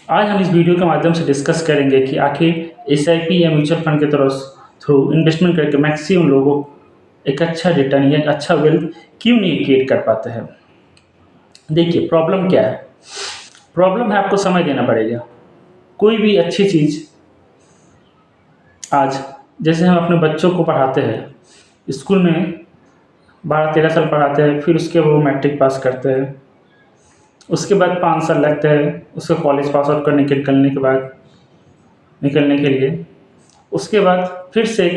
आज हम इस वीडियो के माध्यम से डिस्कस करेंगे कि आखिर एसआईपी या म्यूचुअल फंड के थ्रू इन्वेस्टमेंट करके मैक्सिमम लोगों एक अच्छा रिटर्न या एक अच्छा वेल्थ क्यों नहीं क्रिएट कर पाते हैं। देखिए प्रॉब्लम क्या है। प्रॉब्लम है आपको समय देना पड़ेगा। कोई भी अच्छी चीज़ आज जैसे हम अपने बच्चों को पढ़ाते हैं स्कूल में 12-13 साल पढ़ाते हैं, फिर उसके बाद वो मैट्रिक पास करते हैं, उसके बाद 5 साल लगते हैं उसको कॉलेज पास आउट करने के निकलने के लिए। उसके बाद फिर से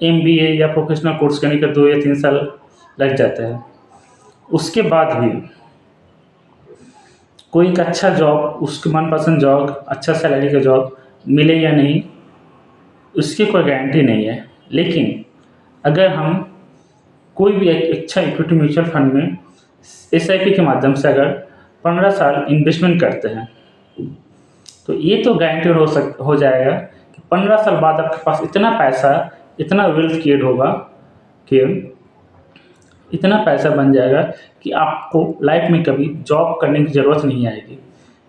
एमबीए या प्रोफेशनल कोर्स करने के 2 या 3 साल लग जाते हैं। उसके बाद भी कोई एक अच्छा जॉब, उसके मनपसंद जॉब, अच्छा सैलरी का जॉब मिले या नहीं, उसकी कोई गारंटी नहीं है। लेकिन अगर हम कोई भी एक अच्छा इक्विटी म्यूचुअल फंड में एसआईपी के माध्यम से अगर 15 साल इन्वेस्टमेंट करते हैं तो ये तो गारंटेड हो जाएगा कि 15 साल बाद आपके पास इतना पैसा, इतना वेल्थ क्रिएट होगा कि इतना पैसा बन जाएगा कि आपको लाइफ में कभी जॉब करने की ज़रूरत नहीं आएगी।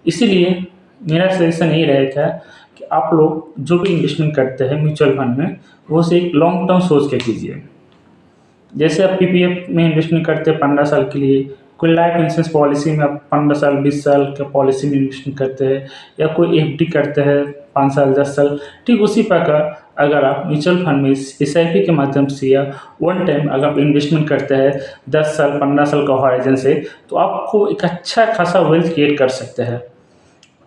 इसीलिए मेरा सजेशन यही रहेगा कि आप लोग जो भी इन्वेस्टमेंट करते हैं म्यूचुअल फंड में वो उसे एक लॉन्ग टर्म सोच के कीजिए। जैसे आप पीपीएफ में इन्वेस्टमेंट करते हैं 15 साल के लिए, कोई लाइफ इंश्योरेंस पॉलिसी में आप 15 साल 20 साल का पॉलिसी में इन्वेस्टमेंट करते हैं, या कोई एफडी करते हैं 5 साल 10 साल, ठीक उसी प्रकार अगर आप म्यूचुअल फंड में एसआईपी के माध्यम से या वन टाइम अगर आप इन्वेस्टमेंट करते हैं 10 साल 15 साल का हॉराइजन से, तो आपको एक अच्छा खासा वेल्थ क्रिएट कर सकते हैं।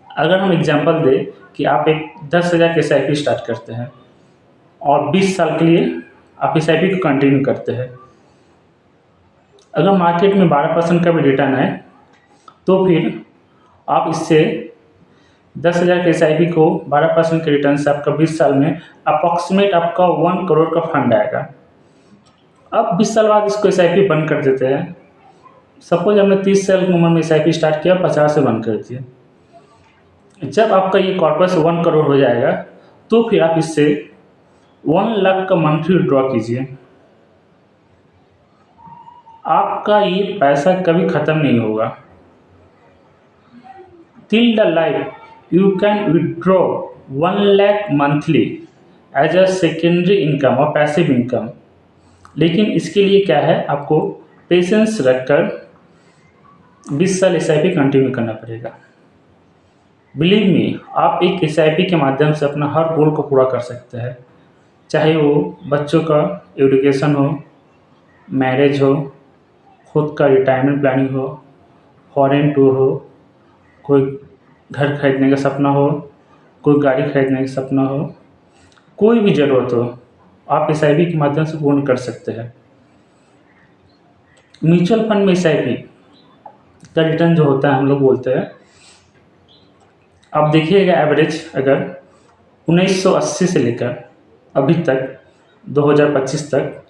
अगर हम एग्जांपल दें कि आप एक 10,000 की एसआईपी स्टार्ट करते हैं और 20 साल के लिए आप एसआईपी को कंटिन्यू करते हैं, अगर मार्केट में 12% का भी रिटर्न है तो फिर आप इससे 10,000 के एसआईपी को 12% के रिटर्न से आपका 20 साल में अप्रॉक्सीमेट आपका 1 करोड़ का फंड आएगा। अब 20 साल बाद इसको एसआईपी बंद कर देते हैं। सपोज हमने 30 साल की उम्र में एसआईपी स्टार्ट किया, 50 से बंद कर दिया। जब आपका ये कॉर्पस 1 करोड़ हो जाएगा तो फिर आप इससे 1 लाख का मंथली विड्रॉ कीजिए। आपका ये पैसा कभी ख़त्म नहीं होगा। Till the life you can withdraw 1 lakh monthly as a secondary income और पैसिव इनकम। लेकिन इसके लिए क्या है, आपको पेशेंस रखकर 20 साल एसआईपी कंटिन्यू करना पड़ेगा। बिलीव मी, आप एक एसआईपी के माध्यम से अपना हर गोल को पूरा कर सकते हैं, चाहे वो बच्चों का एजुकेशन हो, मैरिज हो, खुद का रिटायरमेंट प्लानिंग हो, फॉरेन टूर हो, कोई घर खरीदने का सपना हो, कोई गाड़ी खरीदने का सपना हो, कोई भी ज़रूरत हो, आप एसआईपी के माध्यम से पूर्ण कर सकते हैं। म्यूचुअल फंड में एसआईपी का रिटर्न जो होता है हम लोग बोलते हैं, आप देखिएगा एवरेज अगर 1980 से लेकर अभी तक 2025 तक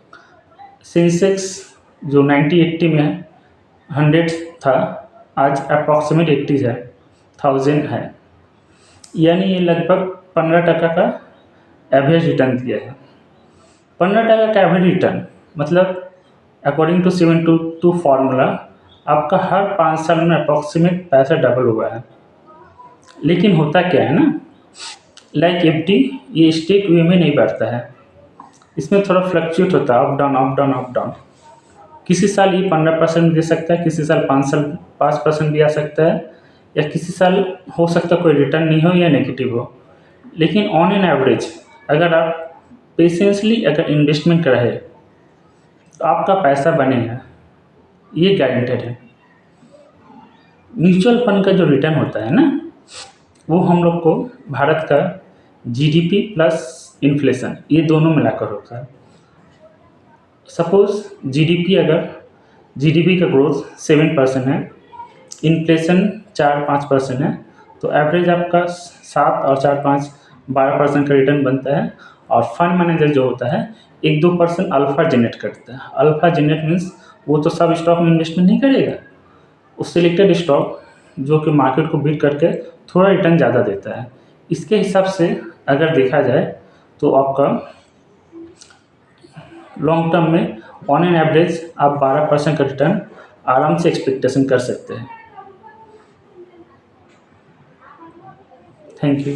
सेंसेक्स जो 90-80 में 100 था, आज अप्रॉक्सीमेट 80 है, 1000 है। यानी ये लगभग 15% का एवरेज रिटर्न दिया है। 15% का एवरेज रिटर्न मतलब अकॉर्डिंग टू 722 फार्मूला आपका हर 5 साल में अप्रॉक्सीमेट पैसा डबल हुआ है। लेकिन होता क्या है ना, लाइक एफडी ये स्टेट वे में नहीं बढ़ता है, इसमें थोड़ा फ्लक्चुएट होता है, up down up down up down. किसी साल ये 15% दे सकता है, किसी साल 5% भी आ सकता है, या किसी साल हो सकता है कोई रिटर्न नहीं हो या नेगेटिव हो। लेकिन ऑन एन एवरेज अगर आप पेशेंसली अगर इन्वेस्टमेंट रहे तो आपका पैसा बनेगा, ये गारंटेड है। म्यूचुअल फंड का जो रिटर्न होता है ना, वो हम लोग को भारत का जीडीपी प्लस इन्फ्लेशन ये दोनों मिलाकर होता है। सपोज जीडीपी का ग्रोथ 7% है, इन्फ्लेशन 4-5% है, तो एवरेज आपका 7 और 4-5 12% का रिटर्न बनता है। और फंड मैनेजर जो होता है 1-2% अल्फा जनरेट करता है। अल्फा जनरेट मीन्स वो तो सब स्टॉक में इन्वेस्टमेंट नहीं करेगा, उस सिलेक्टेड स्टॉक जो कि मार्केट को बीट करके थोड़ा रिटर्न ज़्यादा देता है। इसके हिसाब से अगर देखा जाए तो आपका लॉन्ग टर्म में ऑन एन एवरेज आप 12% का रिटर्न आराम से एक्सपेक्टेशन कर सकते हैं। Thank you.